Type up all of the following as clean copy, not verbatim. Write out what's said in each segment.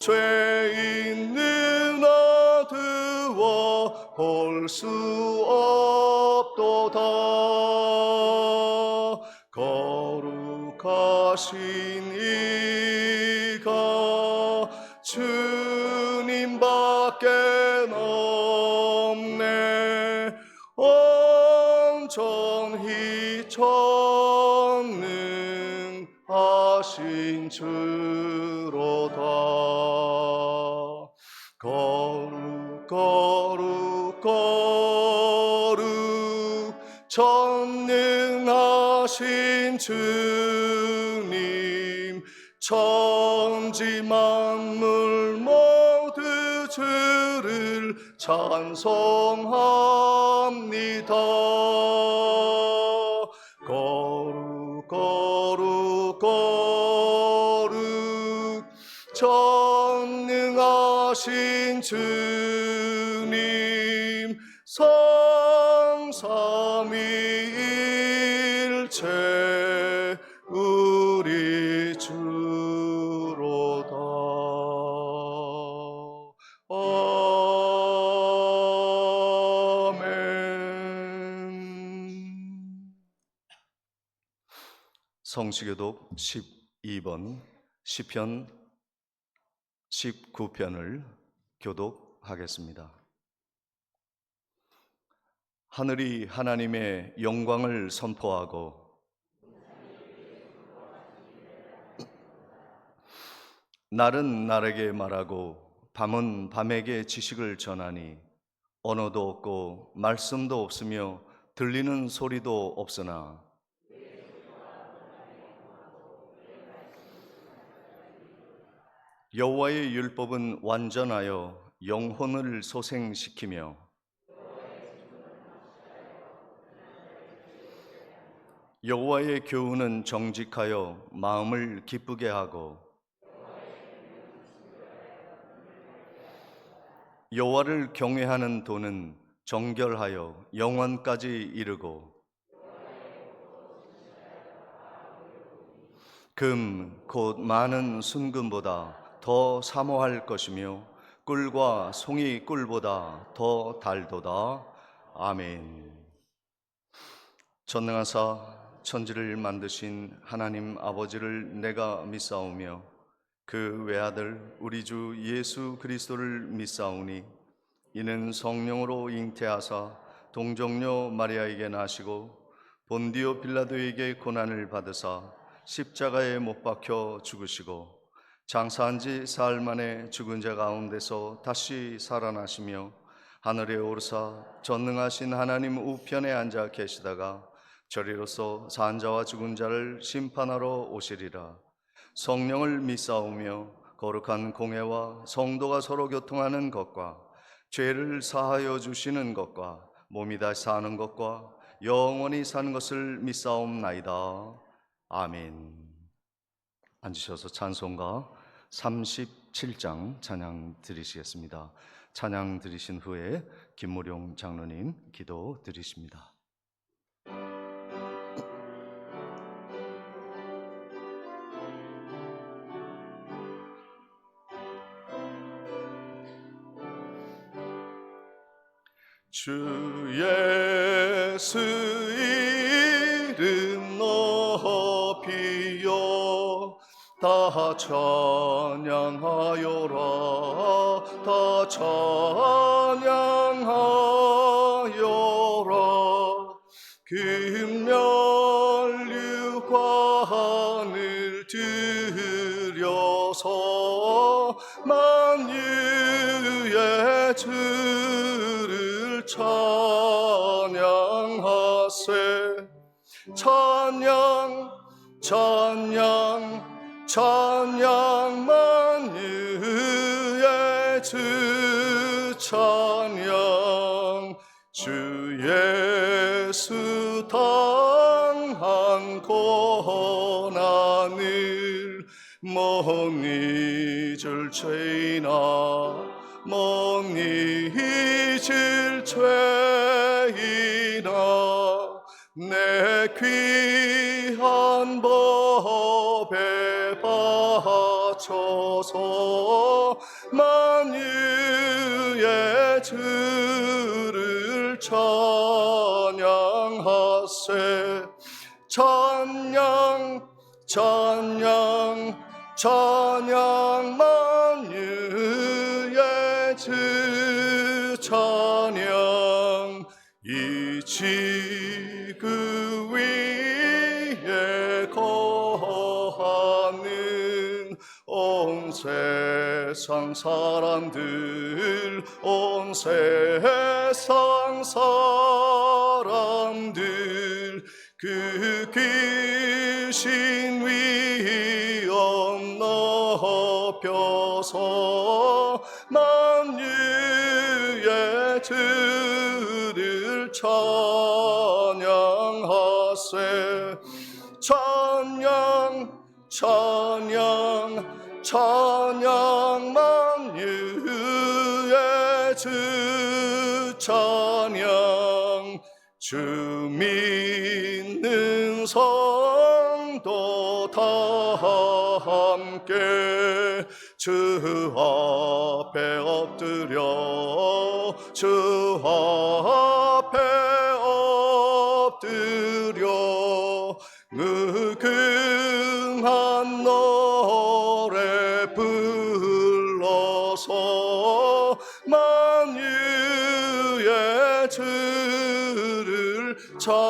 죄 있는 아드와 볼 수 없도다. 거룩하신 이가 주님밖에 없네. 온전히 전능하신 주로다. 거룩 거룩 거룩 전능하신 주님, 천지 만물 모두 주를 찬송합니다. 거룩 거룩 거룩 전능하신 주님, 성삼위일체 우리 주로다. 아멘. 성시교독 12번 시편 19편을 교독하겠습니다. 하늘이 하나님의 영광을 선포하고 날은 날에게 말하고 밤은 밤에게 지식을 전하니 언어도 없고 말씀도 없으며 들리는 소리도 없으나 여호와의 율법은 완전하여 영혼을 소생시키며 여호와의 교훈은 정직하여 마음을 기쁘게 하고 여호와를 경외하는 도는 정결하여 영원까지 이르고 금 곧 많은 순금보다 더 사모할 것이며 꿀과 송이 꿀보다 더 달도다. 아멘. 전능하사 천지를 만드신 하나님 아버지를 내가 믿사오며 그 외아들 우리 주 예수 그리스도를 믿사오니 이는 성령으로 잉태하사 동정녀 마리아에게 나시고 본디오 빌라도에게 고난을 받으사 십자가에 못 박혀 죽으시고 장사한 지 사흘 만에 죽은 자 가운데서 다시 살아나시며 하늘에 오르사 전능하신 하나님 우편에 앉아 계시다가 저리로서 산 자와 죽은 자를 심판하러 오시리라. 성령을 믿사오며 거룩한 공회와 성도가 서로 교통하는 것과 죄를 사하여 주시는 것과 몸이 다시 사는 것과 영원히 사는 것을 믿사옵나이다. 아멘. 앉으셔서 찬송가 37장 찬양 드리시겠습니다. 찬양 드리신 후에 김무룡 장로님 기도 드리십니다. 주 예수 이름 높이요 다 찬양하여라. 다 찬양하여라. 금면류과 하늘 들여서 만유의 주를 찬양하세. 찬양 찬양 찬양 만유의 주 찬양. 주 예수 당한 고난을 못 잊을 죄나 못 잊을 죄이나 내 귀한 법에 바쳐서 만유의 주를 찬양하세. 찬양 찬양 찬양 만유의 주 찬양. 이 지구 위에 거하는 온 세상 사람들, 온 세상 사람들, 그 귀신 위엄 높여서 만유의 주를 찬양하세. 찬양 찬양 찬양 만유의 주 찬양. 주 믿는 성도 다 함께 주 앞에 엎드려, 주 앞에 엎드려 무궁한 노래 불러서 만유의 주를 찬양하세.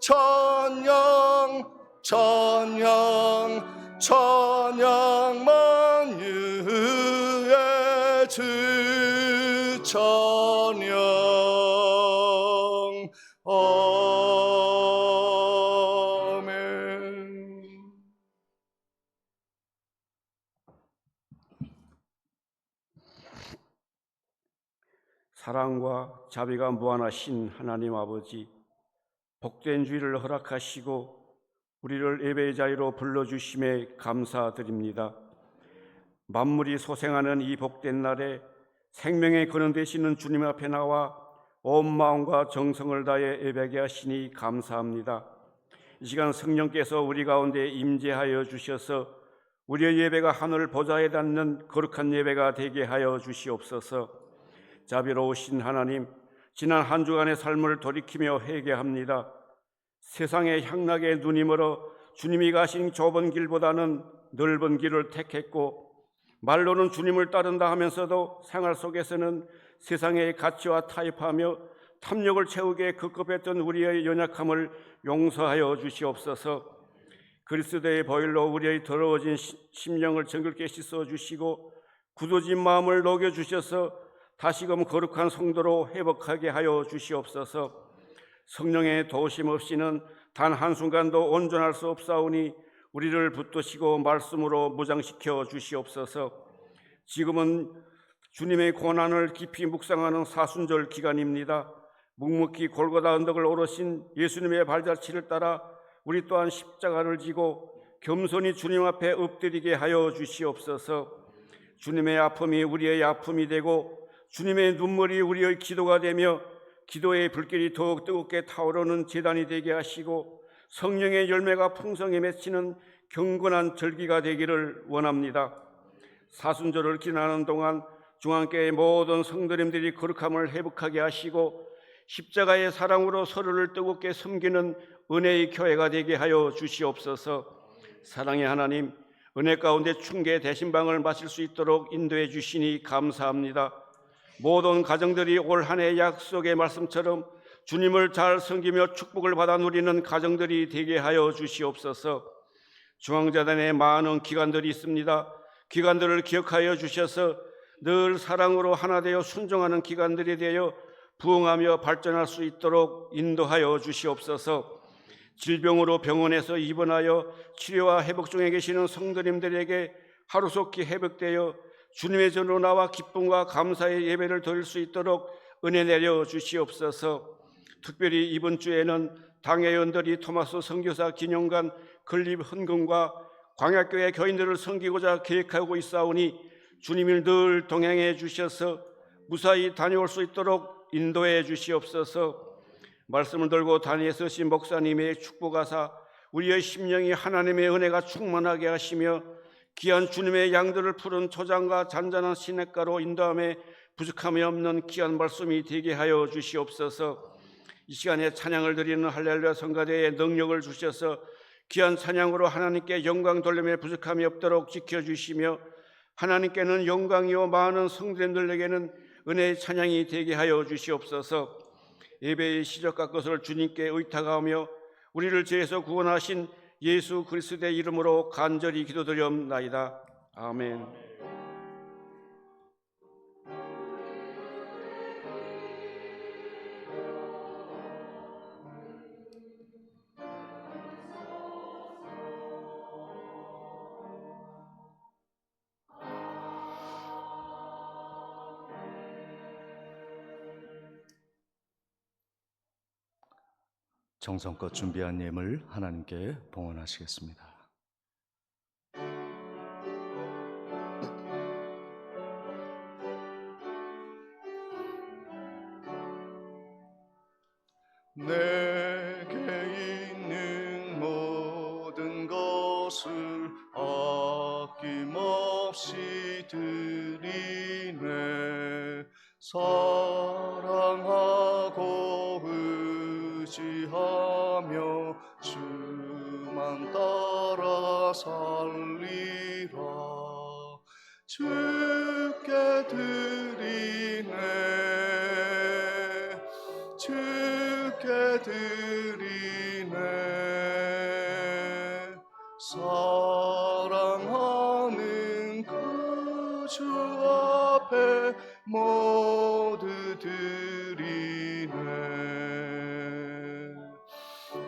찬양 찬양 찬양 만유의 주 찬양. 아멘. 사랑과 자비가 무한하신 하나님 아버지, 복된 주일을 허락하시고 우리를 예배의 자리로 불러주심에 감사드립니다. 만물이 소생하는 이 복된 날에 생명의 근원 되시는 주님 앞에 나와 온 마음과 정성을 다해 예배하게 하시니 감사합니다. 이 시간 성령께서 우리 가운데 임재하여 주셔서 우리의 예배가 하늘 보좌에 닿는 거룩한 예배가 되게 하여 주시옵소서. 자비로우신 하나님, 지난 한 주간의 삶을 돌이키며 회개합니다. 세상의 향락에 눈이 멀어 주님이 가신 좁은 길보다는 넓은 길을 택했고, 말로는 주님을 따른다 하면서도 생활 속에서는 세상의 가치와 타협하며 탐욕을 채우기에 급급했던 우리의 연약함을 용서하여 주시옵소서. 그리스도의 보혈로 우리의 더러워진 심령을 정결케 씻어주시고 굳어진 마음을 녹여주셔서 다시금 거룩한 성도로 회복하게 하여 주시옵소서. 성령의 도우심 없이는 단 한순간도 온전할 수 없사오니 우리를 붙드시고 말씀으로 무장시켜 주시옵소서. 지금은 주님의 고난을 깊이 묵상하는 사순절 기간입니다. 묵묵히 골고다 언덕을 오르신 예수님의 발자취를 따라 우리 또한 십자가를 지고 겸손히 주님 앞에 엎드리게 하여 주시옵소서. 주님의 아픔이 우리의 아픔이 되고 주님의 눈물이 우리의 기도가 되며 기도의 불길이 더욱 뜨겁게 타오르는 제단이 되게 하시고 성령의 열매가 풍성히 맺히는 경건한 절기가 되기를 원합니다. 사순절을 지나는 동안 중앙교회의 모든 성도님들이 거룩함을 회복하게 하시고 십자가의 사랑으로 서로를 뜨겁게 섬기는 은혜의 교회가 되게 하여 주시옵소서. 사랑의 하나님, 은혜 가운데 충계 대신방을 마실 수 있도록 인도해 주시니 감사합니다. 모든 가정들이 올 한 해 약속의 말씀처럼 주님을 잘 섬기며 축복을 받아 누리는 가정들이 되게 하여 주시옵소서. 중앙재단에 많은 기관들이 있습니다. 기관들을 기억하여 주셔서 늘 사랑으로 하나 되어 순종하는 기관들이 되어 부흥하며 발전할 수 있도록 인도하여 주시옵소서. 질병으로 병원에서 입원하여 치료와 회복 중에 계시는 성도님들에게 하루속히 회복되어 주님의 전으로 나와 기쁨과 감사의 예배를 드릴 수 있도록 은혜 내려 주시옵소서. 특별히 이번 주에는 당의 연들이 토마스 선교사 기념관 건립 헌금과 광야교회 교인들을 섬기고자 계획하고 있사오니 주님이 늘 동행해 주셔서 무사히 다녀올 수 있도록 인도해 주시옵소서. 말씀을 들고 단위에 서신 목사님의 축복하사 우리의 심령이 하나님의 은혜가 충만하게 하시며 귀한 주님의 양들을 푸른 초장과 잔잔한 시냇가로 인도함에 부족함이 없는 귀한 말씀이 되게 하여 주시옵소서. 이 시간에 찬양을 드리는 할렐루야 성가대에 능력을 주셔서 귀한 찬양으로 하나님께 영광 돌림에 부족함이 없도록 지켜주시며 하나님께는 영광이요 많은 성도님들에게는 은혜의 찬양이 되게 하여 주시옵소서. 예배의 시작과 것을 주님께 의탁하며 우리를 죄에서 구원하신 예수 그리스도의 이름으로 간절히 기도드리옵나이다. 아멘. 정성껏 준비한 예물 하나님께 봉헌하시겠습니다. 내게 있는 모든 것을 아낌없이 드리네. 사랑하고 의지하며 주만 따라 살리라. 주께 드리네. 주께 드리네. 사랑하는 그 주 앞에 모두 드리네.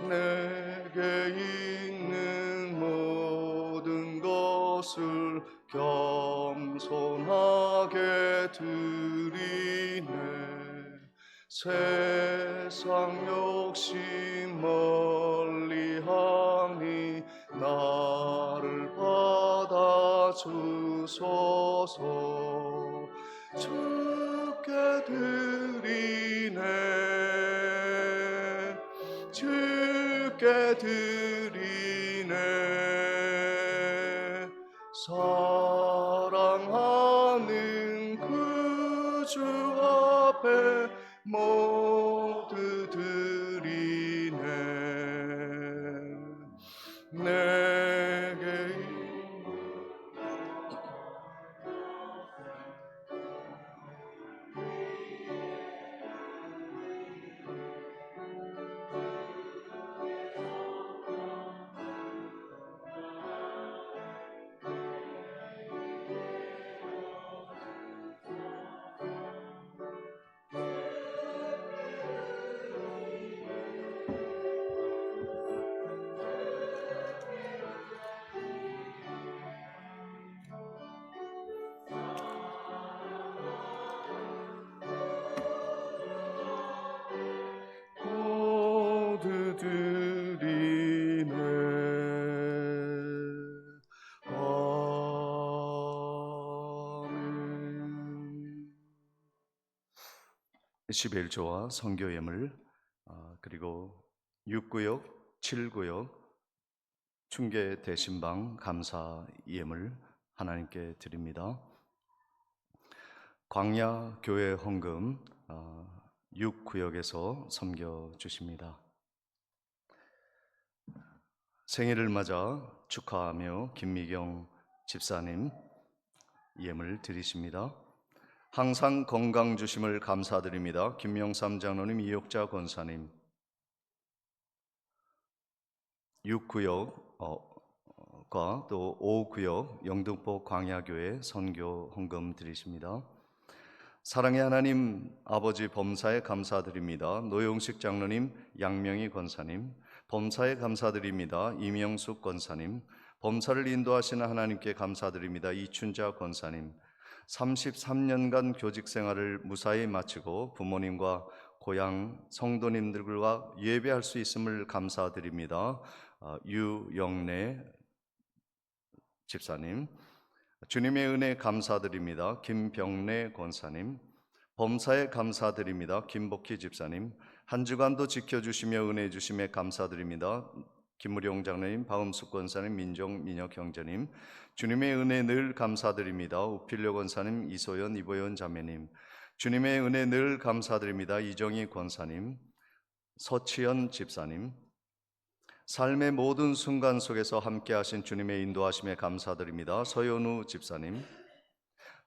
내게 있는 모든 것을 겸손하게 드리네. 세상 욕심 멀리하니 나를 받아 주소서. 주께 드리네. 주께 드리네. 사랑하는 그 주 앞에 모두 드리네. 내게 모두 드리네. 아멘. 11조와 선교 예물 그리고 6구역, 7구역 충계 대신방 감사 예물 하나님께 드립니다. 광야 교회 헌금 6구역에서 섬겨 주십니다. 생일을 맞아 축하하며 김미경 집사님 예물 드리십니다. 항상 건강 주심을 감사드립니다. 김명삼 장로님, 이옥자 권사님 6구역과 또 5구역 영등포 광야교회 선교 헌금 드리십니다. 사랑의 하나님 아버지 범사에 감사드립니다. 노용식 장로님, 양명희 권사님 범사에 감사드립니다. 이명숙 권사님 범사를 인도하시는 하나님께 감사드립니다. 이춘자 권사님 33년간 교직 생활을 무사히 마치고 부모님과 고향 성도님들과 예배할 수 있음을 감사드립니다. 유영래 집사님 주님의 은혜 감사드립니다. 김병래 권사님 범사에 감사드립니다. 김복희 집사님 한 주간도 지켜주시며 은혜 주심에 감사드립니다. 김무룡 장로님, 박음숙 권사님, 민정 민혁 형제님, 주님의 은혜 늘 감사드립니다. 우필려 권사님, 이소연 이보연 자매님, 주님의 은혜 늘 감사드립니다. 이정희 권사님, 서치연 집사님, 삶의 모든 순간 속에서 함께하신 주님의 인도하심에 감사드립니다. 서연우 집사님,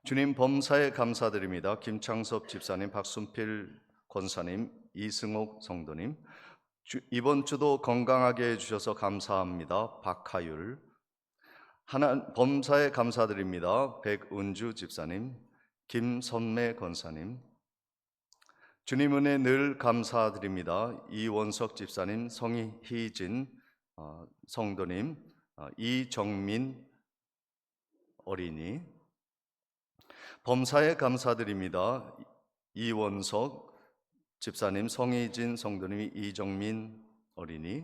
주님 범사에 감사드립니다. 김창섭 집사님, 박순필 권사님, 이승옥 성도님, 이번 주도 건강하게 해주셔서 감사합니다. 박하율, 범사에 감사드립니다. 백은주 집사님, 김선매 권사님, 주님 은혜 늘 감사드립니다. 이원석 집사님, 성희진 성도님, 이정민 어린이, 범사에 감사드립니다. 이원석 집사님, 성희진 성도님, 이정민 어린이,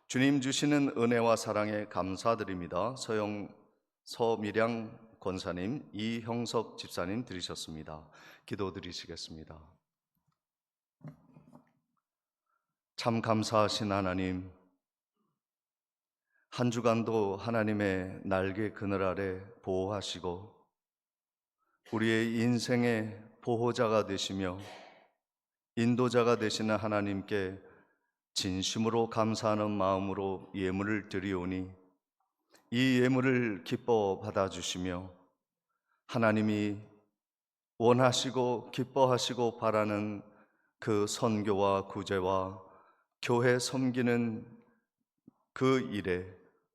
주님 주시는 은혜와 사랑에 감사드립니다. 서미량 권사님, 이형석 집사님 드리셨습니다. 기도드리시겠습니다. 참 감사하신 하나님, 한 주간도 하나님의 날개 그늘 아래 보호하시고 우리의 인생의 보호자가 되시며 인도자가 되시는 하나님께 진심으로 감사하는 마음으로 예물을 드리오니 이 예물을 기뻐 받아주시며 하나님이 원하시고 기뻐하시고 바라는 그 선교와 구제와 교회 섬기는 그 일에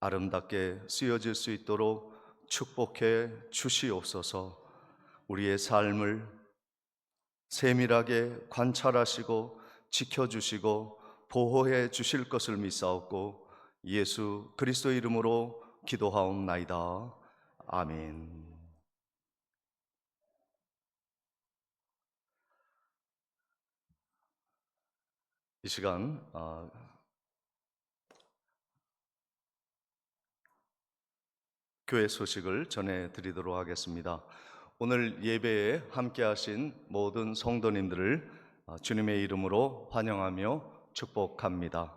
아름답게 쓰여질 수 있도록 축복해 주시옵소서. 우리의 삶을 세밀하게 관찰하시고 지켜주시고 보호해 주실 것을 믿사옵고 예수 그리스도 이름으로 기도하옵나이다. 아멘. 이 시간 교회 소식을 전해드리도록 하겠습니다. 오늘 예배에 함께하신 모든 성도님들을 주님의 이름으로 환영하며 축복합니다.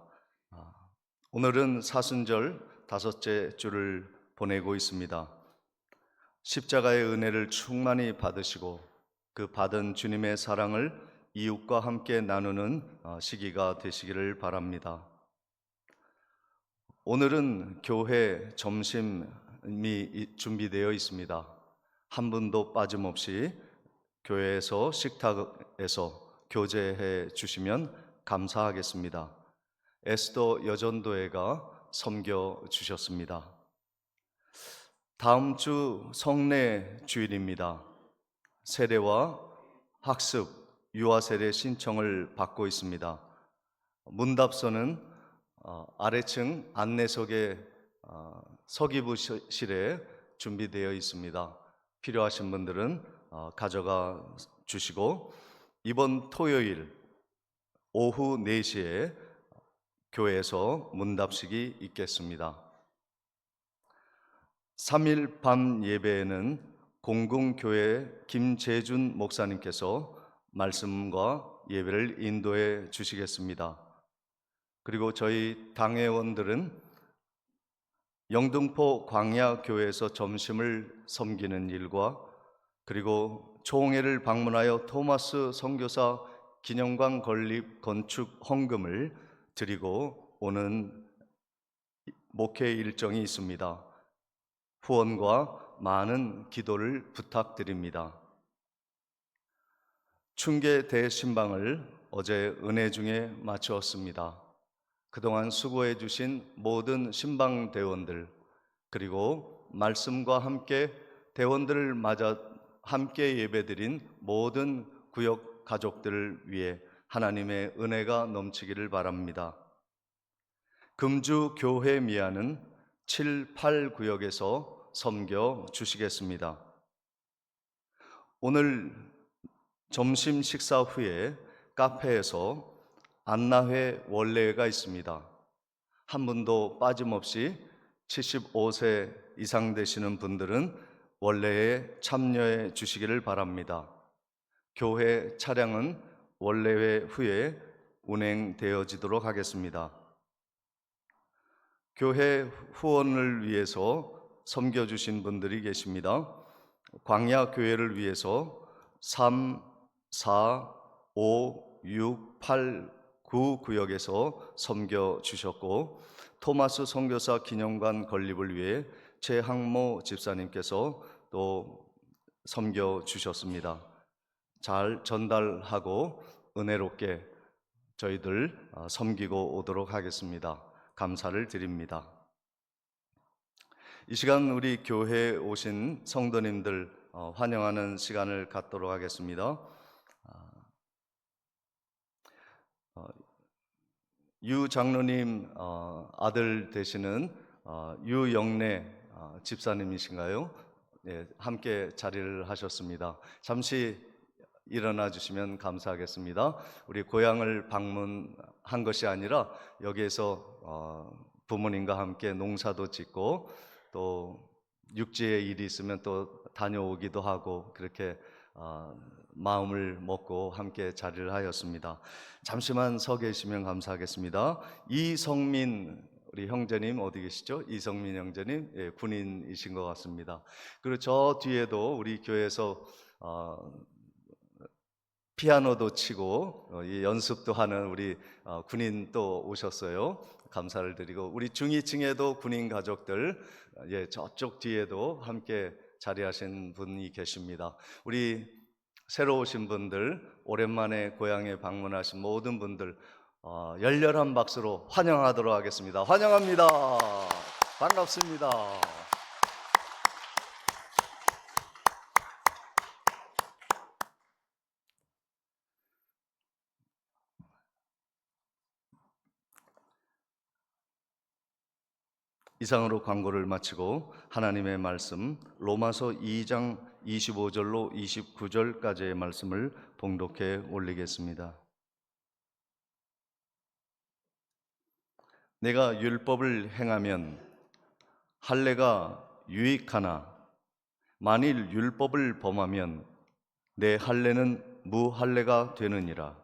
오늘은 사순절 5째 주를 보내고 있습니다. 십자가의 은혜를 충만히 받으시고 그 받은 주님의 사랑을 이웃과 함께 나누는 시기가 되시기를 바랍니다. 오늘은 교회 점심이 준비되어 있습니다. 한 분도 빠짐없이 교회에서 식탁에서 교제해 주시면 감사하겠습니다. 에스더 여전도회가 섬겨 주셨습니다. 다음 주 성례 주일입니다. 세례와 학습, 유아세례 신청을 받고 있습니다. 문답서는 아래층 안내석에 서기부실에 준비되어 있습니다. 필요하신 분들은 가져가 주시고 이번 토요일 오후 4시에 교회에서 문답식이 있겠습니다. 3일 밤 예배에는 공궁교회 김재준 목사님께서 말씀과 예배를 인도해 주시겠습니다. 그리고 저희 당회원들은 영등포 광야교회에서 점심을 섬기는 일과 그리고 총회를 방문하여 토마스 선교사 기념관 건립 건축 헌금을 드리고 오는 목회 일정이 있습니다. 후원과 많은 기도를 부탁드립니다. 충계 대신방을 어제 은혜 중에 마치었습니다. 그동안 수고해 주신 모든 신방 대원들 그리고 말씀과 함께 대원들을 맞아 함께 예배드린 모든 구역 가족들을 위해 하나님의 은혜가 넘치기를 바랍니다. 금주 교회 미아는 7, 8 구역에서 섬겨 주시겠습니다. 오늘 점심 식사 후에 카페에서 안나회 원례가 있습니다. 한 분도 빠짐없이 75세 이상 되시는 분들은 원례에 참여해 주시기를 바랍니다. 교회 차량은 원례회 후에 운행되어지도록 하겠습니다. 교회 후원을 위해서 섬겨주신 분들이 계십니다. 광야 교회를 위해서 3, 4, 5, 6, 8, 9 구역에서 섬겨주셨고, 토마스 선교사 기념관 건립을 위해 최항모 집사님께서 또 섬겨주셨습니다. 잘 전달하고 은혜롭게 저희들 섬기고 오도록 하겠습니다. 감사를 드립니다. 이 시간 우리 교회에 오신 성도님들 환영하는 시간을 갖도록 하겠습니다. 유 장로님 아들 되시는 유영래 집사님이신가요? 네, 함께 자리를 하셨습니다. 잠시 일어나 주시면 감사하겠습니다. 우리 고향을 방문한 것이 아니라 여기에서 부모님과 함께 농사도 짓고 또 육지에 일이 있으면 또 다녀오기도 하고 그렇게 마음을 먹고 함께 자리를 하였습니다. 잠시만 서 계시면 감사하겠습니다. 이성민 우리 형제님 어디 계시죠? 이성민 형제님, 예, 군인이신 것 같습니다. 그리고 저 뒤에도 우리 교회에서 피아노도 치고 연습도 하는 우리 군인 또 오셨어요. 감사를 드리고, 우리 중위층에도 군인 가족들, 예, 저쪽 뒤에도 함께 자리하신 분이 계십니다. 우리 새로 오신 분들, 오랜만에 고향에 방문하신 모든 분들 열렬한 박수로 환영하도록 하겠습니다. 환영합니다. 반갑습니다. 이상으로 광고를 마치고 하나님의 말씀 로마서 2장 25절로 29절까지의 말씀을 봉독해 올리겠습니다. 내가 율법을 행하면 할례가 유익하나 만일 율법을 범하면 내 할례는 무할례가 되느니라.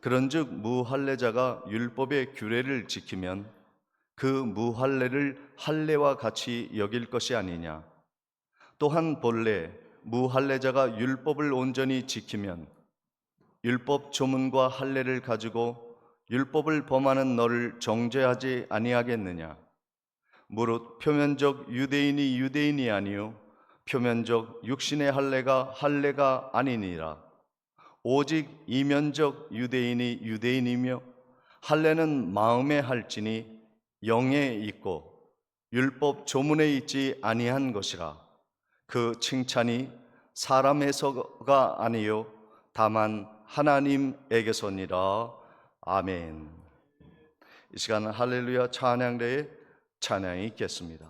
그런즉 무할례자가 율법의 규례를 지키면 그 무할례를 할례와 같이 여길 것이 아니냐. 또한 본래 무할례자가 율법을 온전히 지키면 율법 조문과 할례를 가지고 율법을 범하는 너를 정죄하지 아니하겠느냐. 무릇 표면적 유대인이 유대인이 아니요 표면적 육신의 할례가 아니니라. 오직 이면적 유대인이 유대인이며 할례는 마음에 할지니 영에 있고 율법 조문에 있지 아니한 것이라. 그 칭찬이 사람에서가 아니요 다만 하나님에게서니라. 아멘. 이 시간 할렐루야 찬양대에 찬양이 있겠습니다.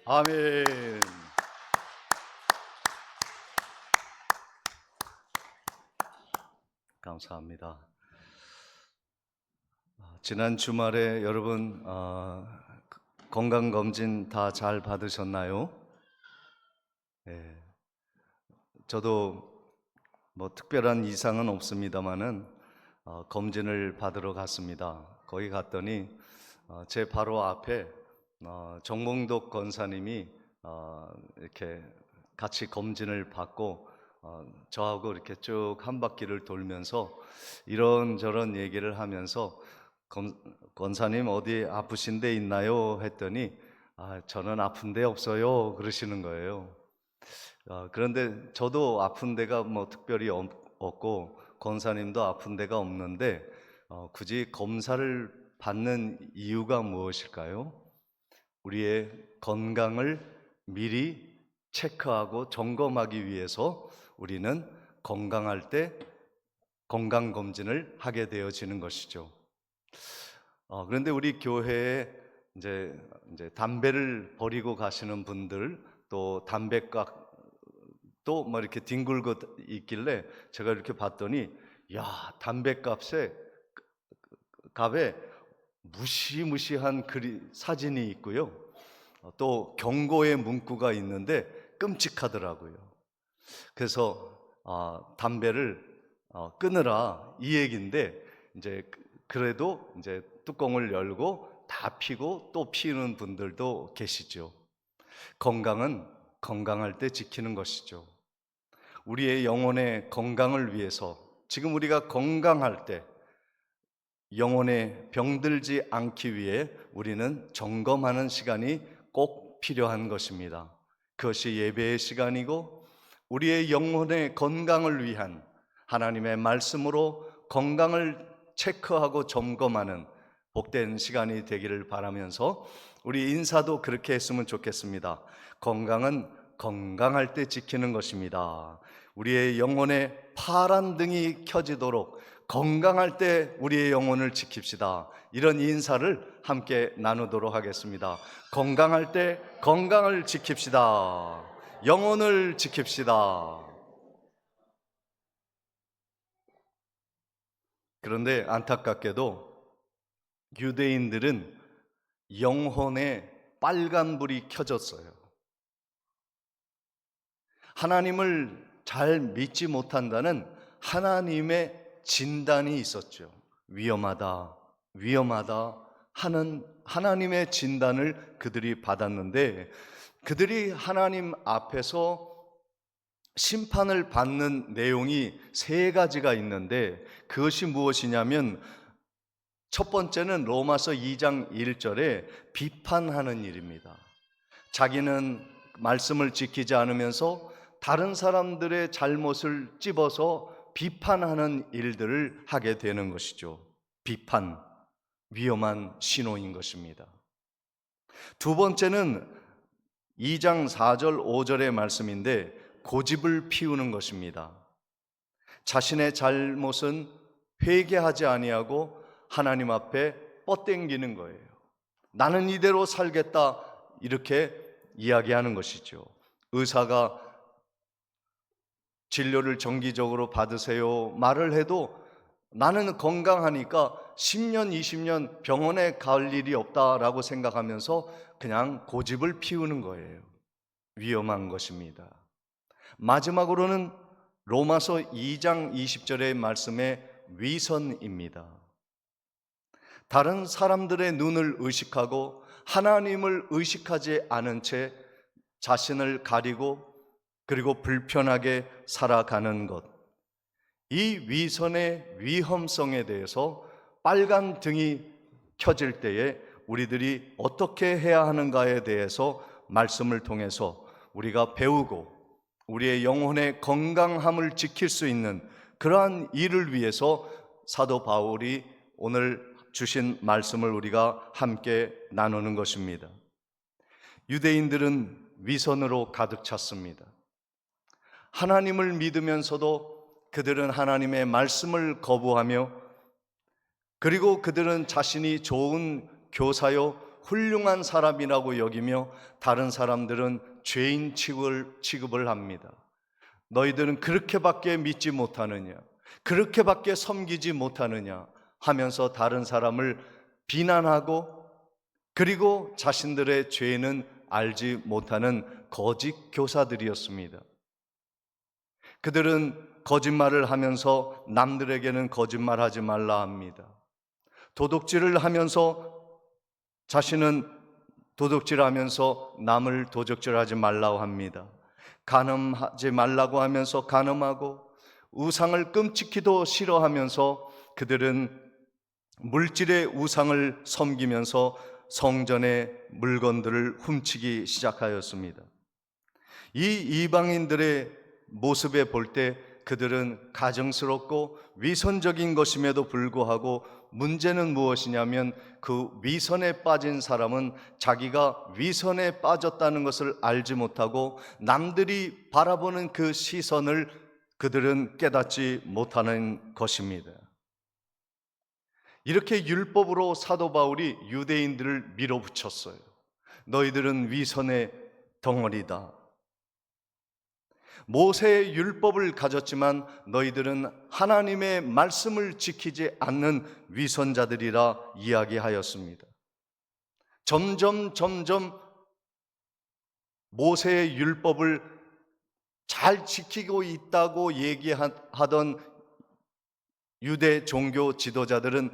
아멘. 감사합니다. 지난 주말에 여러분 건강검진 다 잘 받으셨나요? 네. 저도 뭐 특별한 이상은 없습니다만은 검진을 받으러 갔습니다. 거기 갔더니 제 바로 앞에 정몽독 권사님이 이렇게 같이 검진을 받고 저하고 이렇게 쭉 한 바퀴를 돌면서 이런저런 얘기를 하면서 권사님 어디 아프신 데 있나요? 했더니 저는 아픈 데 없어요 그러시는 거예요. 그런데 저도 아픈 데가 뭐 특별히 없고 권사님도 아픈 데가 없는데 굳이 검사를 받는 이유가 무엇일까요? 우리의 건강을 미리 체크하고 점검하기 위해서 우리는 건강할 때 건강검진을 하게 되어지는 것이죠. 그런데 우리 교회에 이제 담배를 버리고 가시는 분들, 또 담배값 또 뭐 이렇게 뒹굴고 있길래 제가 이렇게 봤더니 담배값에 무시무시한 사진이 있고요. 또 경고의 문구가 있는데 끔찍하더라고요. 그래서 담배를 끊으라 이 얘기인데 이제 그래도 이제 뚜껑을 열고 다 피고 또 피우는 분들도 계시죠. 건강은 건강할 때 지키는 것이죠. 우리의 영혼의 건강을 위해서 지금 우리가 건강할 때 영혼에 병들지 않기 위해 우리는 점검하는 시간이 꼭 필요한 것입니다. 그것이 예배의 시간이고 우리의 영혼의 건강을 위한 하나님의 말씀으로 건강을 체크하고 점검하는 복된 시간이 되기를 바라면서 우리 인사도 그렇게 했으면 좋겠습니다. 건강은 건강할 때 지키는 것입니다. 우리의 영혼에 파란 등이 켜지도록 건강할 때 우리의 영혼을 지킵시다. 이런 인사를 함께 나누도록 하겠습니다. 건강할 때 건강을 지킵시다. 영혼을 지킵시다. 그런데 안타깝게도 유대인들은 영혼에 빨간불이 켜졌어요. 하나님을 잘 믿지 못한다는 하나님의 진단이 있었죠. 위험하다, 위험하다 하는 하나님의 진단을 그들이 받았는데 그들이 하나님 앞에서 심판을 받는 내용이 세 가지가 있는데 그것이 무엇이냐면 첫 번째는 로마서 2장 1절에 비판하는 일입니다. 자기는 말씀을 지키지 않으면서 다른 사람들의 잘못을 찝어서 비판하는 일들을 하게 되는 것이죠. 비판, 위험한 신호인 것입니다. 두 번째는 2장 4절 5절의 말씀인데 고집을 피우는 것입니다. 자신의 잘못은 회개하지 아니하고 하나님 앞에 뻗댕기는 거예요. 나는 이대로 살겠다 이렇게 이야기하는 것이죠. 의사가 진료를 정기적으로 받으세요 말을 해도 나는 건강하니까 10년 20년 병원에 갈 일이 없다라고 생각하면서 그냥 고집을 피우는 거예요. 위험한 것입니다. 마지막으로는 로마서 2장 20절의 말씀의 위선입니다. 다른 사람들의 눈을 의식하고 하나님을 의식하지 않은 채 자신을 가리고 그리고 불편하게 살아가는 것, 이 위선의 위험성에 대해서 빨간 등이 켜질 때에 우리들이 어떻게 해야 하는가에 대해서 말씀을 통해서 우리가 배우고 우리의 영혼의 건강함을 지킬 수 있는 그러한 일을 위해서 사도 바울이 오늘 주신 말씀을 우리가 함께 나누는 것입니다. 유대인들은 위선으로 가득 찼습니다. 하나님을 믿으면서도 그들은 하나님의 말씀을 거부하며 그리고 그들은 자신이 좋은 교사요 훌륭한 사람이라고 여기며 다른 사람들은 죄인 취급을 합니다. 너희들은 그렇게밖에 믿지 못하느냐, 그렇게밖에 섬기지 못하느냐 하면서 다른 사람을 비난하고, 그리고 자신들의 죄는 알지 못하는 거짓 교사들이었습니다. 그들은 거짓말을 하면서 남들에게는 거짓말하지 말라 합니다. 도둑질을 하면서 자신은 도둑질하면서 남을 도둑질하지 말라고 합니다. 간음하지 말라고 하면서 간음하고, 우상을 끔찍히도 싫어하면서 그들은 물질의 우상을 섬기면서 성전의 물건들을 훔치기 시작하였습니다. 이 이방인들의 모습에 볼 때 그들은 가증스럽고 위선적인 것임에도 불구하고 문제는 무엇이냐면, 그 위선에 빠진 사람은 자기가 위선에 빠졌다는 것을 알지 못하고 남들이 바라보는 그 시선을 그들은 깨닫지 못하는 것입니다. 이렇게 율법으로 사도 바울이 유대인들을 밀어붙였어요. 너희들은 위선의 덩어리다. 모세의 율법을 가졌지만 너희들은 하나님의 말씀을 지키지 않는 위선자들이라 이야기하였습니다. 점점 모세의 율법을 잘 지키고 있다고 얘기하던 유대 종교 지도자들은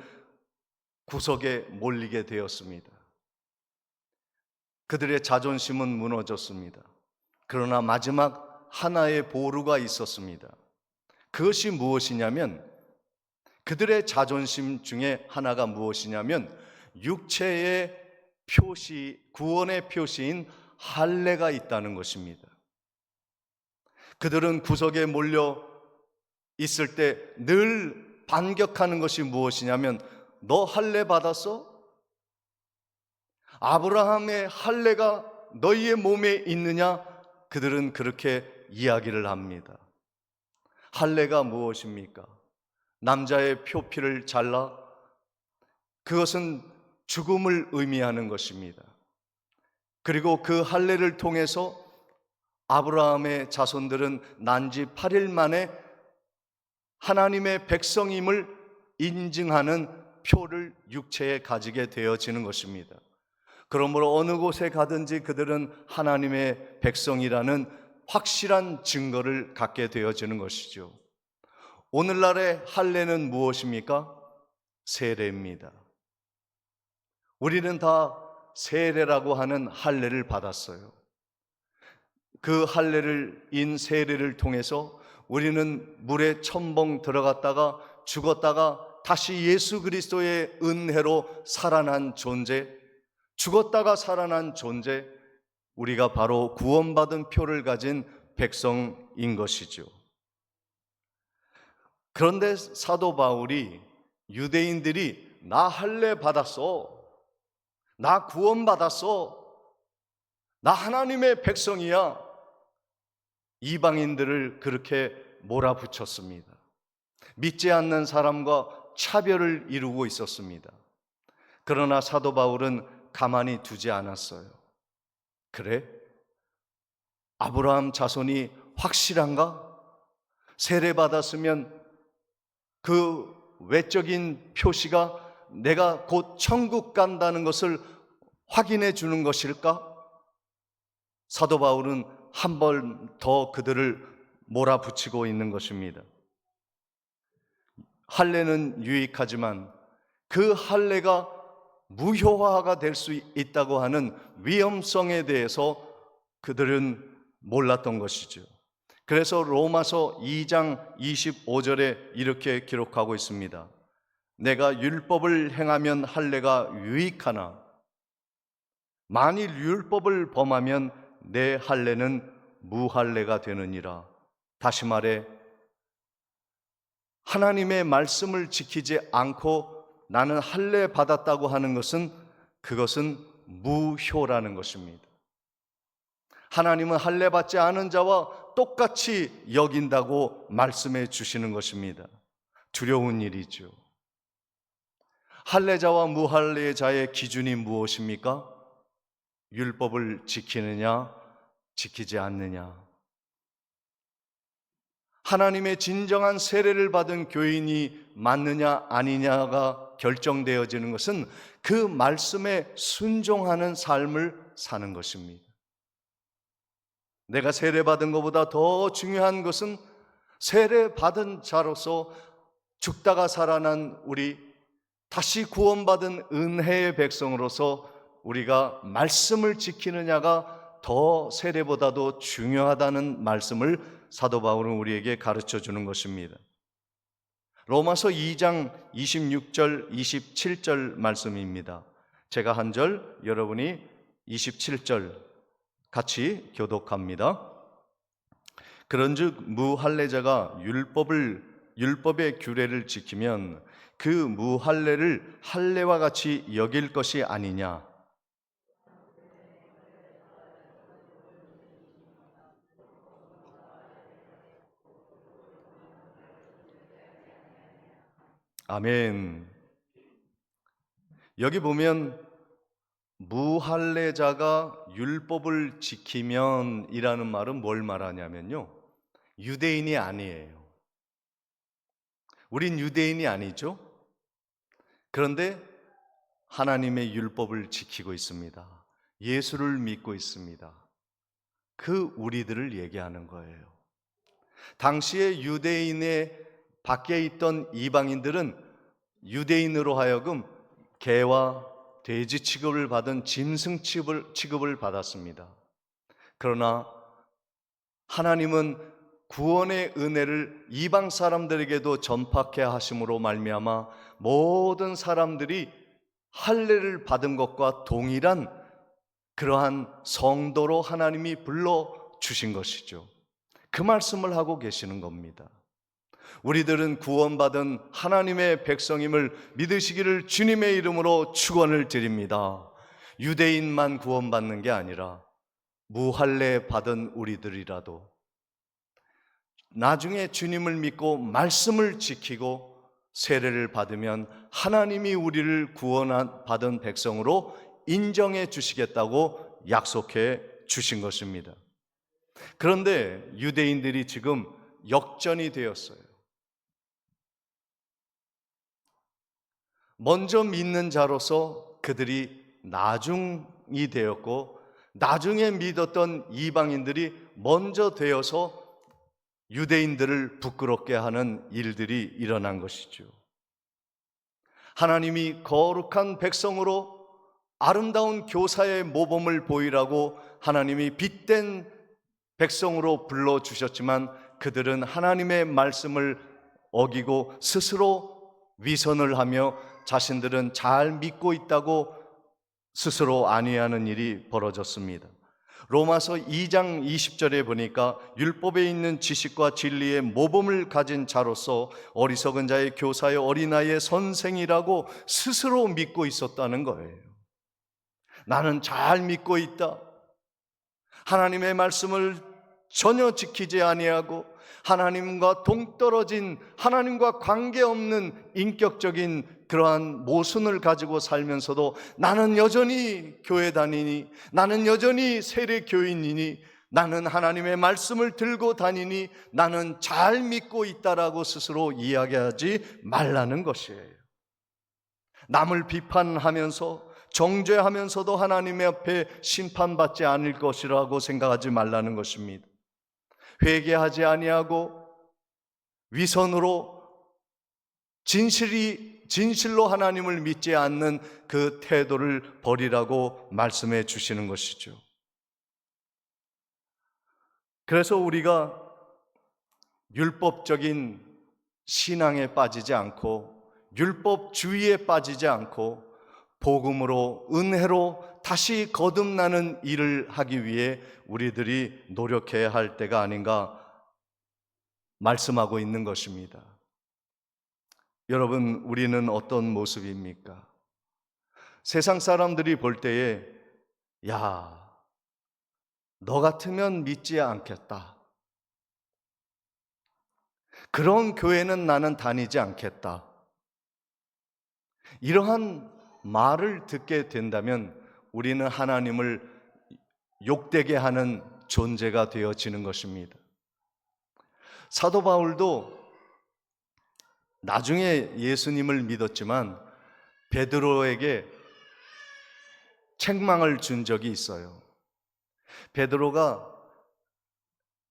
구석에 몰리게 되었습니다. 그들의 자존심은 무너졌습니다. 그러나 마지막 하나의 보루가 있었습니다. 그것이 무엇이냐면, 그들의 자존심 중에 하나가 무엇이냐면 육체의 표시, 구원의 표시인 할례가 있다는 것입니다. 그들은 구석에 몰려 있을 때 늘 반격하는 것이 무엇이냐면, 너 할례 받았어? 아브라함의 할례가 너희의 몸에 있느냐? 그들은 그렇게 이야기를 합니다. 할례가 무엇입니까? 남자의 표피를 잘라, 그것은 죽음을 의미하는 것입니다. 그리고 그 할례를 통해서 아브라함의 자손들은 난지 8일 만에 하나님의 백성임을 인증하는 표를 육체에 가지게 되어지는 것입니다. 그러므로 어느 곳에 가든지 그들은 하나님의 백성이라는 확실한 증거를 갖게 되어지는 것이죠. 오늘날의 할례는 무엇입니까? 세례입니다. 우리는 다 세례라고 하는 할례를 받았어요. 그 할례를 세례를 통해서 우리는 물에 첨벙 들어갔다가 죽었다가 다시 예수 그리스도의 은혜로 살아난 존재, 죽었다가 살아난 존재, 우리가 바로 구원받은 표를 가진 백성인 것이죠. 그런데 사도 바울이 유대인들이 나 할례 받았어, 나 구원받았어, 나 하나님의 백성이야, 이방인들을 그렇게 몰아붙였습니다. 믿지 않는 사람과 차별을 이루고 있었습니다. 그러나 사도 바울은 가만히 두지 않았어요. 그래? 아브라함 자손이 확실한가? 세례받았으면 그 외적인 표시가 내가 곧 천국 간다는 것을 확인해 주는 것일까? 사도 바울은 한 번 더 그들을 몰아붙이고 있는 것입니다. 할례는 유익하지만 그 할례가 무효화가 될 수 있다고 하는 위험성에 대해서 그들은 몰랐던 것이죠. 그래서 로마서 2장 25절에 이렇게 기록하고 있습니다. 내가 율법을 행하면 할례가 유익하나 만일 율법을 범하면 내 할례는 무할례가 되느니라. 다시 말해, 하나님의 말씀을 지키지 않고 나는 할례 받았다고 하는 것은 그것은 무효라는 것입니다. 하나님은 할례 받지 않은 자와 똑같이 여긴다고 말씀해 주시는 것입니다. 두려운 일이죠. 할례자와 무할례자의 기준이 무엇입니까? 율법을 지키느냐, 지키지 않느냐. 하나님의 진정한 세례를 받은 교인이 맞느냐 아니냐가 결정되어지는 것은 그 말씀에 순종하는 삶을 사는 것입니다. 내가 세례받은 것보다 더 중요한 것은 세례받은 자로서 죽다가 살아난 우리, 다시 구원받은 은혜의 백성으로서 우리가 말씀을 지키느냐가 더 세례보다도 중요하다는 말씀을 사도 바울은 우리에게 가르쳐 주는 것입니다. 로마서 2장 26절 27절 말씀입니다. 제가 한 절, 여러분이 27절 같이 교독합니다. 그런즉 무할례자가 율법의 규례를 지키면 그 무할례를 할례와 같이 여길 것이 아니냐. 아멘. 여기 보면 무할례자가 율법을 지키면 이라는 말은 뭘 말하냐면요, 유대인이 아니에요. 우린 유대인이 아니죠. 그런데 하나님의 율법을 지키고 있습니다. 예수를 믿고 있습니다. 그 우리들을 얘기하는 거예요. 당시에 유대인의 밖에 있던 이방인들은 유대인으로 하여금 개와 돼지 취급을 받은 짐승 취급을 받았습니다. 그러나 하나님은 구원의 은혜를 이방 사람들에게도 전파케 하심으로 말미암아 모든 사람들이 할례를 받은 것과 동일한 그러한 성도로 하나님이 불러주신 것이죠. 그 말씀을 하고 계시는 겁니다. 우리들은 구원받은 하나님의 백성임을 믿으시기를 주님의 이름으로 축원을 드립니다. 유대인만 구원받는 게 아니라 무할례 받은 우리들이라도 나중에 주님을 믿고 말씀을 지키고 세례를 받으면 하나님이 우리를 구원받은 백성으로 인정해 주시겠다고 약속해 주신 것입니다. 그런데 유대인들이 지금 역전이 되었어요. 먼저 믿는 자로서 그들이 나중이 되었고, 나중에 믿었던 이방인들이 먼저 되어서 유대인들을 부끄럽게 하는 일들이 일어난 것이죠. 하나님이 거룩한 백성으로 아름다운 교사의 모범을 보이라고 하나님이 빚된 백성으로 불러주셨지만 그들은 하나님의 말씀을 어기고 스스로 위선을 하며 자신들은 잘 믿고 있다고 스스로 안위하는 일이 벌어졌습니다. 로마서 2장 20절에 보니까 율법에 있는 지식과 진리의 모범을 가진 자로서 어리석은 자의 교사의 어린아이의 선생이라고 스스로 믿고 있었다는 거예요. 나는 잘 믿고 있다. 하나님의 말씀을 전혀 지키지 아니하고 하나님과 동떨어진, 하나님과 관계없는 인격적인 그러한 모순을 가지고 살면서도 나는 여전히 교회 다니니, 나는 여전히 세례 교인이니, 나는 하나님의 말씀을 들고 다니니, 나는 잘 믿고 있다라고 스스로 이야기하지 말라는 것이에요. 남을 비판하면서 정죄하면서도 하나님의 앞에 심판받지 않을 것이라고 생각하지 말라는 것입니다. 회개하지 아니하고 위선으로 진실로 하나님을 믿지 않는 그 태도를 버리라고 말씀해 주시는 것이죠. 그래서 우리가 율법적인 신앙에 빠지지 않고 율법주의에 빠지지 않고 복음으로, 은혜로 다시 거듭나는 일을 하기 위해 우리들이 노력해야 할 때가 아닌가 말씀하고 있는 것입니다. 여러분, 우리는 어떤 모습입니까? 세상 사람들이 볼 때에 야, 너 같으면 믿지 않겠다. 그런 교회는 나는 다니지 않겠다. 이러한 말을 듣게 된다면 우리는 하나님을 욕되게 하는 존재가 되어지는 것입니다. 사도 바울도 나중에 예수님을 믿었지만 베드로에게 책망을 준 적이 있어요. 베드로가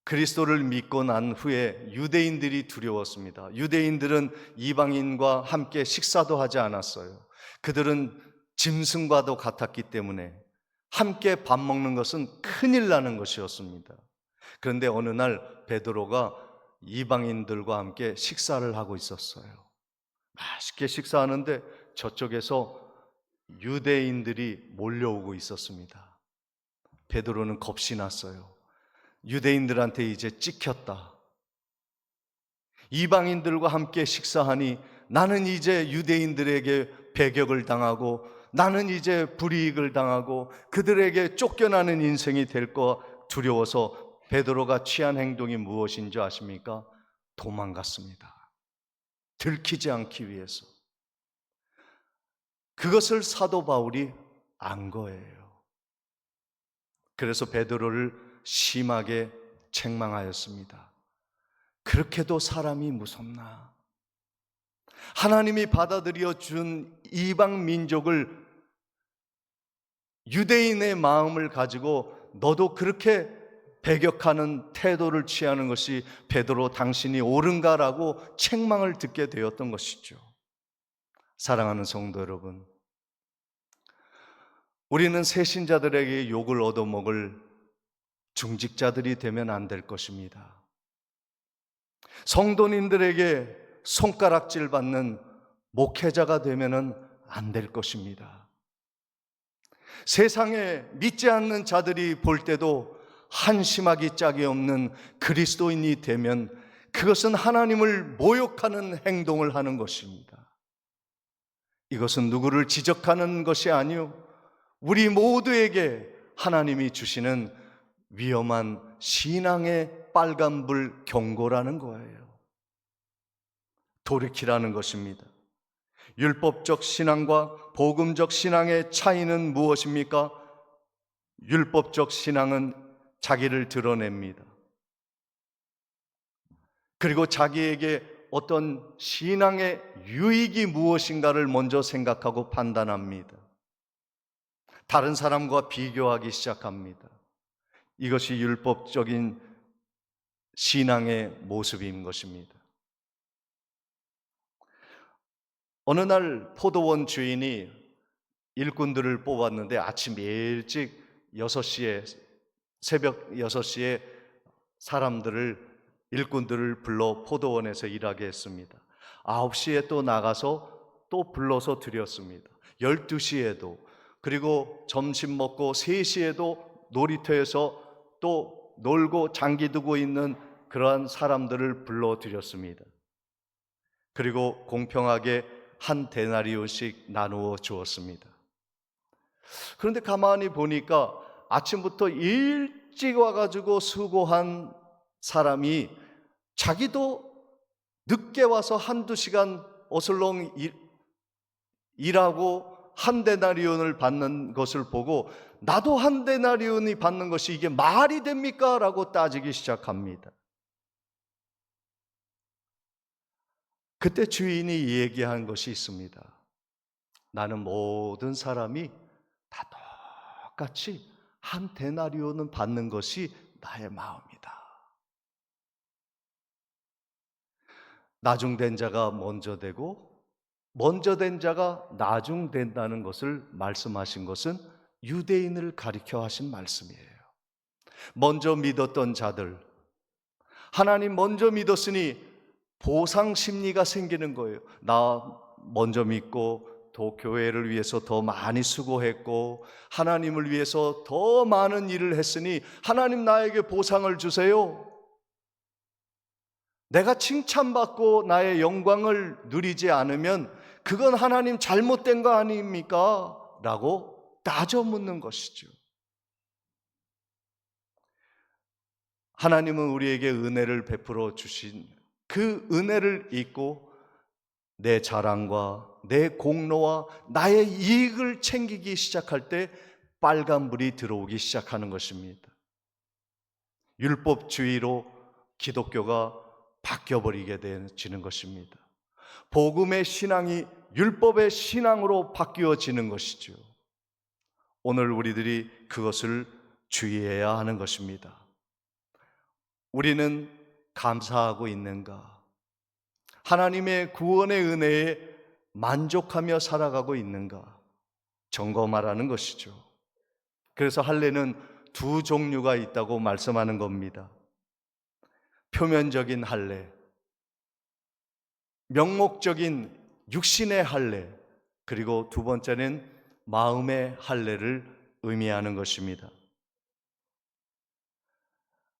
그리스도를 믿고 난 후에 유대인들이 두려웠습니다. 유대인들은 이방인과 함께 식사도 하지 않았어요. 그들은 짐승과도 같았기 때문에 함께 밥 먹는 것은 큰일 나는 것이었습니다. 그런데 어느 날 베드로가 이방인들과 함께 식사를 하고 있었어요. 맛있게 식사하는데 저쪽에서 유대인들이 몰려오고 있었습니다. 베드로는 겁이 났어요. 유대인들한테 이제 찍혔다. 이방인들과 함께 식사하니 나는 이제 유대인들에게 배격을 당하고 나는 이제 불이익을 당하고 그들에게 쫓겨나는 인생이 될 거 두려워서 베드로가 취한 행동이 무엇인지 아십니까? 도망갔습니다. 들키지 않기 위해서. 그것을 사도 바울이 안 거예요. 그래서 베드로를 심하게 책망하였습니다. 그렇게도 사람이 무섭나? 하나님이 받아들여 준 이방 민족을 유대인의 마음을 가지고 너도 그렇게 배격하는 태도를 취하는 것이 베드로 당신이 옳은가라고 책망을 듣게 되었던 것이죠. 사랑하는 성도 여러분, 우리는 새신자들에게 욕을 얻어먹을 중직자들이 되면 안 될 것입니다. 성도님들에게 손가락질 받는 목회자가 되면은 안 될 것입니다. 세상에 믿지 않는 자들이 볼 때도 한심하기 짝이 없는 그리스도인이 되면 그것은 하나님을 모욕하는 행동을 하는 것입니다. 이것은 누구를 지적하는 것이 아니요 우리 모두에게 하나님이 주시는 위험한 신앙의 빨간불 경고라는 거예요. 돌이키라는 것입니다. 율법적 신앙과 복음적 신앙의 차이는 무엇입니까? 율법적 신앙은 자기를 드러냅니다. 그리고 자기에게 어떤 신앙의 유익이 무엇인가를 먼저 생각하고 판단합니다. 다른 사람과 비교하기 시작합니다. 이것이 율법적인 신앙의 모습인 것입니다. 어느 날 포도원 주인이 일꾼들을 뽑았는데 아침 일찍 6시에 새벽 6시에 일꾼들을 불러 포도원에서 일하게 했습니다. 9시에 또 나가서 또 불러서 드렸습니다. 12시에도 그리고 점심 먹고 3시에도 놀이터에서 또 놀고 장기 두고 있는 그러한 사람들을 불러드렸습니다. 그리고 공평하게 한 데나리온씩 나누어 주었습니다. 그런데 가만히 보니까 아침부터 일찍 와가지고 수고한 사람이 자기도 늦게 와서 한두 시간 어슬렁 일하고 한 데나리온을 받는 것을 보고 나도 한 데나리온이 받는 것이 이게 말이 됩니까? 라고 따지기 시작합니다. 그때 주인이 얘기한 것이 있습니다. 나는 모든 사람이 다 똑같이 한 데나리온은 받는 것이 나의 마음이다. 나중된 자가 먼저 되고 먼저 된 자가 나중된다는 것을 말씀하신 것은 유대인을 가리켜 하신 말씀이에요. 먼저 믿었던 자들, 하나님 먼저 믿었으니 보상 심리가 생기는 거예요. 나 먼저 믿고 또 교회를 위해서 더 많이 수고했고 하나님을 위해서 더 많은 일을 했으니 하나님 나에게 보상을 주세요. 내가 칭찬받고 나의 영광을 누리지 않으면 그건 하나님 잘못된 거 아닙니까? 라고 따져 묻는 것이죠. 하나님은 우리에게 은혜를 베풀어 주신 그 은혜를 잊고 내 자랑과 내 공로와 나의 이익을 챙기기 시작할 때 빨간불이 들어오기 시작하는 것입니다. 율법주의로 기독교가 바뀌어버리게 되는 것입니다. 복음의 신앙이 율법의 신앙으로 바뀌어지는 것이죠. 오늘 우리들이 그것을 주의해야 하는 것입니다. 우리는 감사하고 있는가? 하나님의 구원의 은혜에 만족하며 살아가고 있는가? 점검하라는 것이죠. 그래서 할례는 두 종류가 있다고 말씀하는 겁니다. 표면적인 할례, 명목적인 육신의 할례, 그리고 두 번째는 마음의 할례를 의미하는 것입니다.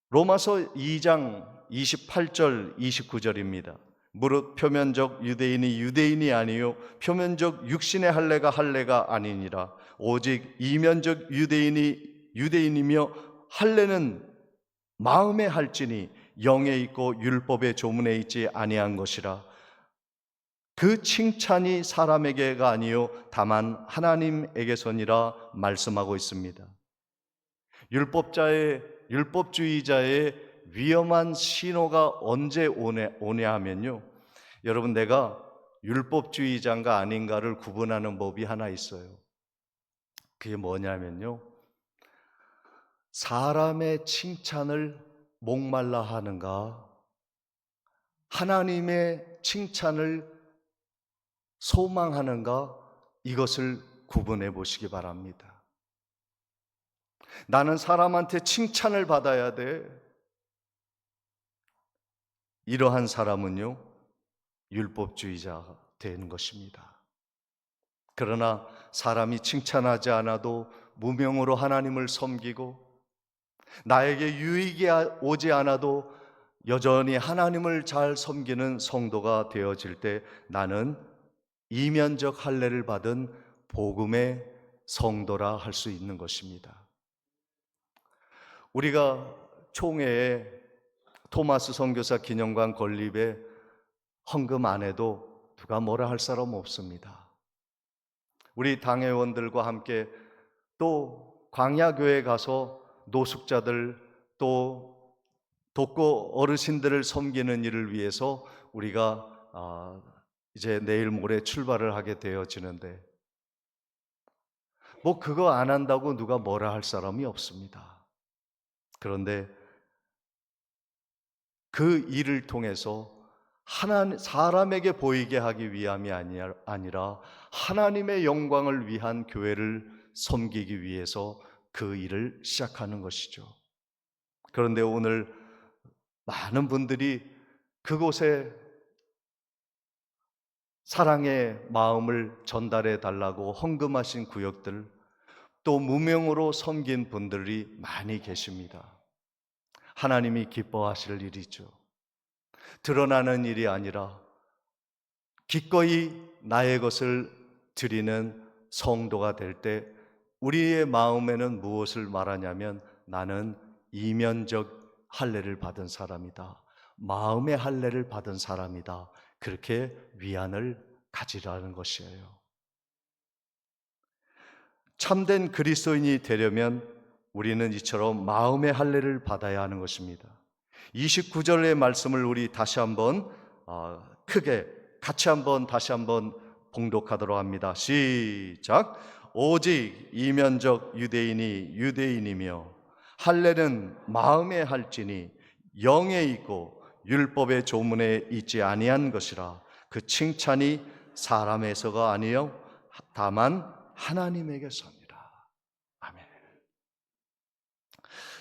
로마서 2장 28절 29절입니다. 무릇 표면적 유대인이 유대인이 아니요 표면적 육신의 할례가 아니니라. 오직 이면적 유대인이 유대인이며 할례는 마음에 할지니 영에 있고 율법의 조문에 있지 아니한 것이라. 그 칭찬이 사람에게가 아니요 다만 하나님에게서니라 말씀하고 있습니다. 율법주의자의 위험한 신호가 언제 오냐 하면요, 여러분, 내가 율법주의자인가 아닌가를 구분하는 법이 하나 있어요. 그게 뭐냐면요, 사람의 칭찬을 목말라 하는가, 하나님의 칭찬을 소망하는가, 이것을 구분해 보시기 바랍니다. 나는 사람한테 칭찬을 받아야 돼. 이러한 사람은요, 율법주의자가 되는 것입니다. 그러나 사람이 칭찬하지 않아도 무명으로 하나님을 섬기고 나에게 유익이 오지 않아도 여전히 하나님을 잘 섬기는 성도가 되어질 때 나는 이면적 할례를 받은 복음의 성도라 할 수 있는 것입니다. 우리가 총회에 토마스 선교사 기념관 건립에 헌금 안 해도 누가 뭐라 할 사람 없습니다. 우리 당회원들과 함께 또 광야교회 가서 노숙자들 또 돕고 어르신들을 섬기는 일을 위해서 우리가 이제 내일 모레 출발을 하게 되어지는데 뭐 그거 안 한다고 누가 뭐라 할 사람이 없습니다. 그런데 그 일을 통해서 사람에게 보이게 하기 위함이 아니라 하나님의 영광을 위한 교회를 섬기기 위해서 그 일을 시작하는 것이죠. 그런데 오늘 많은 분들이 그곳에 사랑의 마음을 전달해 달라고 헌금하신 구역들, 또 무명으로 섬긴 분들이 많이 계십니다. 하나님이 기뻐하실 일이죠. 드러나는 일이 아니라 기꺼이 나의 것을 드리는 성도가 될 때 우리의 마음에는 무엇을 말하냐면 나는 이면적 할례를 받은 사람이다, 마음의 할례를 받은 사람이다, 그렇게 위안을 가지라는 것이에요. 참된 그리스도인이 되려면 우리는 이처럼 마음의 할례를 받아야 하는 것입니다. 29절의 말씀을 우리 다시 한번 크게 같이 다시 한번 봉독하도록 합니다. 시작. 오직 이면적 유대인이 유대인이며 할례는 마음에 할지니 영에 있고 율법의 조문에 있지 아니한 것이라. 그 칭찬이 사람에서가 아니요 다만 하나님에게서니라. 아멘.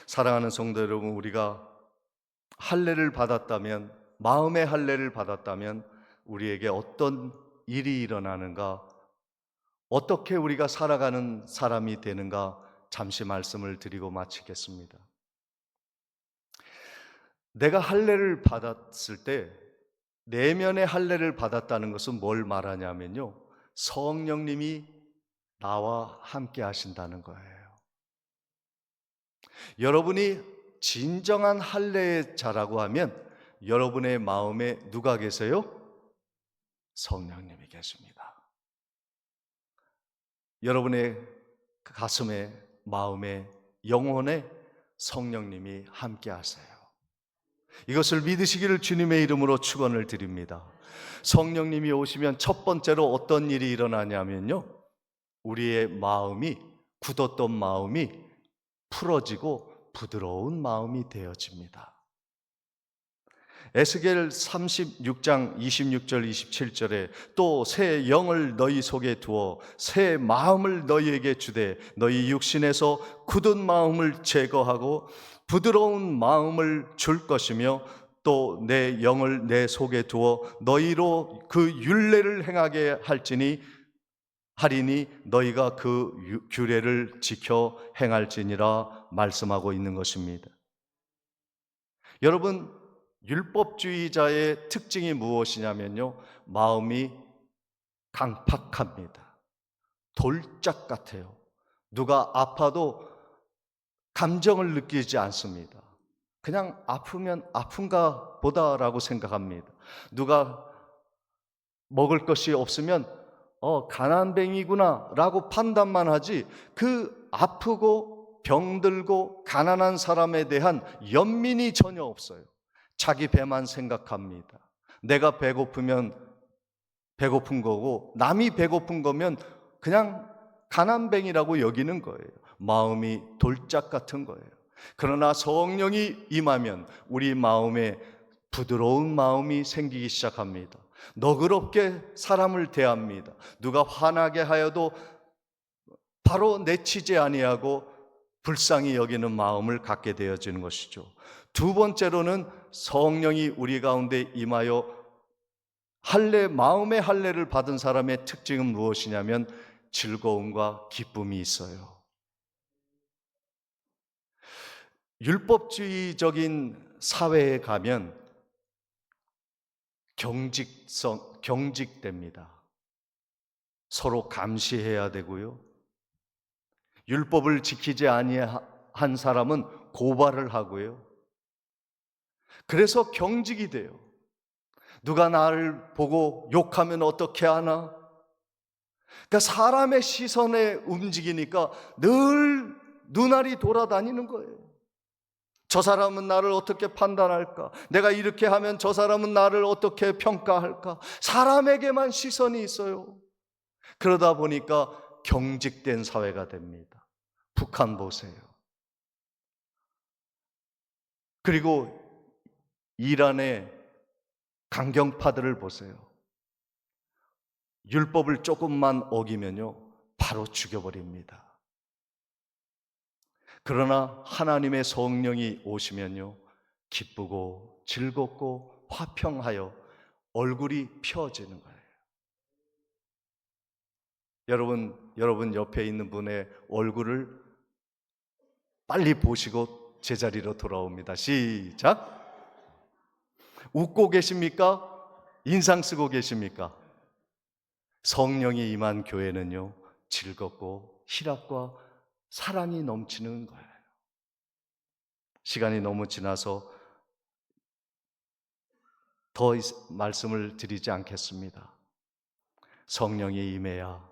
사랑하는 성도 여러분, 우리가 할례를 받았다면, 마음의 할례를 받았다면 우리에게 어떤 일이 일어나는가, 어떻게 우리가 살아가는 사람이 되는가 잠시 말씀을 드리고 마치겠습니다. 내가 할례를 받았을 때, 내면의 할례를 받았다는 것은 뭘 말하냐면요, 성령님이 나와 함께 하신다는 거예요. 여러분이 진정한 할례의 자라고 하면 여러분의 마음에 누가 계세요? 성령님이 계십니다. 여러분의 가슴에, 마음에, 영혼에 성령님이 함께 하세요. 이것을 믿으시기를 주님의 이름으로 축원을 드립니다. 성령님이 오시면 첫 번째로 어떤 일이 일어나냐면요, 우리의 마음이, 굳었던 마음이 풀어지고 부드러운 마음이 되어집니다. 에스겔 36장 26절 27절에 또 새 영을 너희 속에 두어 새 마음을 너희에게 주되 너희 육신에서 굳은 마음을 제거하고 부드러운 마음을 줄 것이며 또 내 영을 내 속에 두어 너희로 그 율례를 행하게 하리니 너희가 그 규례를 지켜 행할지니라 말씀하고 있는 것입니다. 여러분, 율법주의자의 특징이 무엇이냐면요, 마음이 강팍합니다. 돌짝 같아요. 누가 아파도 감정을 느끼지 않습니다. 그냥 아프면 아픈가 보다라고 생각합니다. 누가 먹을 것이 없으면 가난뱅이구나 라고 판단만 하지, 그 아프고 병들고 가난한 사람에 대한 연민이 전혀 없어요. 자기 배만 생각합니다. 내가 배고프면 배고픈 거고 남이 배고픈 거면 그냥 가난뱅이라고 여기는 거예요. 마음이 돌짝 같은 거예요. 그러나 성령이 임하면 우리 마음에 부드러운 마음이 생기기 시작합니다. 너그럽게 사람을 대합니다. 누가 화나게 하여도 바로 내치지 아니하고 불쌍히 여기는 마음을 갖게 되어지는 것이죠. 두 번째로는 성령이 우리 가운데 임하여 마음의 할례를 받은 사람의 특징은 무엇이냐면 즐거움과 기쁨이 있어요. 율법주의적인 사회에 가면 경직됩니다. 서로 감시해야 되고요. 율법을 지키지 아니한 사람은 고발을 하고요. 그래서 경직이 돼요. 누가 나를 보고 욕하면 어떻게 하나? 그러니까 사람의 시선에 움직이니까 늘 눈알이 돌아다니는 거예요. 저 사람은 나를 어떻게 판단할까? 내가 이렇게 하면 저 사람은 나를 어떻게 평가할까? 사람에게만 시선이 있어요. 그러다 보니까 경직된 사회가 됩니다. 북한 보세요. 그리고 이란의 강경파들을 보세요. 율법을 조금만 어기면요, 바로 죽여버립니다. 그러나 하나님의 성령이 오시면요, 기쁘고 즐겁고 화평하여 얼굴이 펴지는 거예요. 여러분 옆에 있는 분의 얼굴을 빨리 보시고 제자리로 돌아옵니다. 시작. 웃고 계십니까? 인상 쓰고 계십니까? 성령이 임한 교회는요, 즐겁고 희락과 사랑이 넘치는 거예요. 시간이 너무 지나서 더 말씀을 드리지 않겠습니다. 성령이 임해야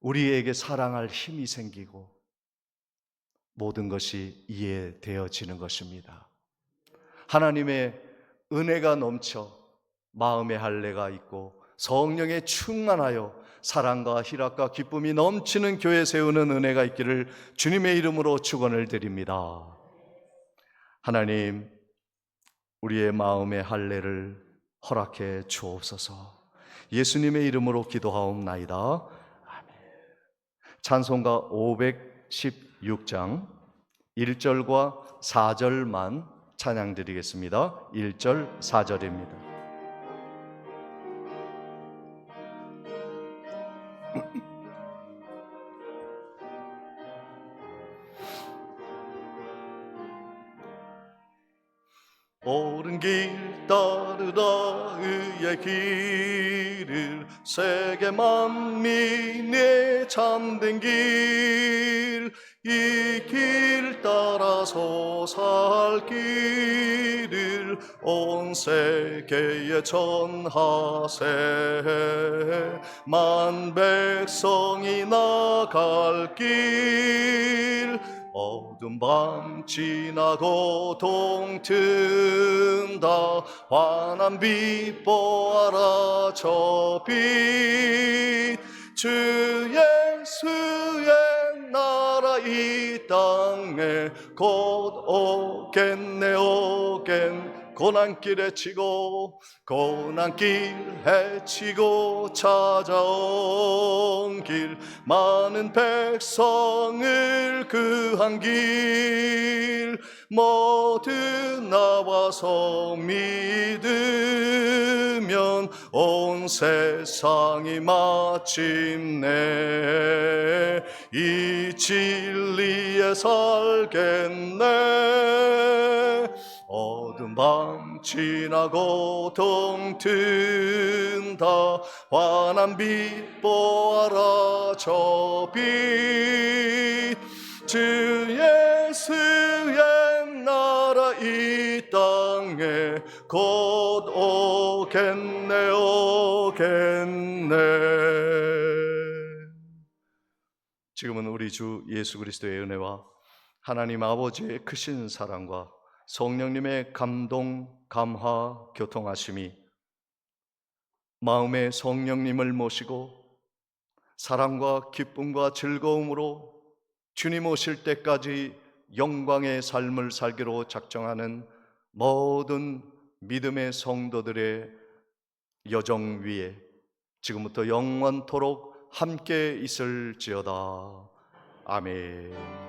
우리에게 사랑할 힘이 생기고 모든 것이 이해되어지는 것입니다. 하나님의 은혜가 넘쳐 마음의 할례가 있고 성령에 충만하여 사랑과 희락과 기쁨이 넘치는 교회 세우는 은혜가 있기를 주님의 이름으로 축원을 드립니다. 하나님, 우리의 마음의 할례를 허락해 주옵소서. 예수님의 이름으로 기도하옵나이다. 아멘. 찬송가 516장 1절과 4절만 찬양 드리겠습니다. 1절, 4절입니다. 옳은 길 따르다 의의 길을 세계 만민의 참된 길 이 길 따라 나와서 살 길을 온 세계에 전하세. 만 백성이 나갈 길 어두운 밤 지나고 동튼다. 환한 빛 보아라 저 빛. 주 예수의 나라 이 땅에 곧 오겠네 오겠네. 고난길 헤치고 고난길 헤치고 찾아온 길. 많은 백성을 그한 길 모두 나와서 믿으면 온 세상이 마침내 이 진리에 살겠네. 어두운 밤 지나고 동튼다. 환한 빛 보아라 저 빛. 주 예수의 나라 이 땅에 곧 오겠네 오겠네. 지금은 우리 주 예수 그리스도의 은혜와 하나님 아버지의 크신 사랑과 성령님의 감동, 감화, 교통하심이 마음에 성령님을 모시고 사랑과 기쁨과 즐거움으로 주님 오실 때까지 영광의 삶을 살기로 작정하는 모든 믿음의 성도들의 여정 위에 지금부터 영원토록 함께 있을지어다. 아멘.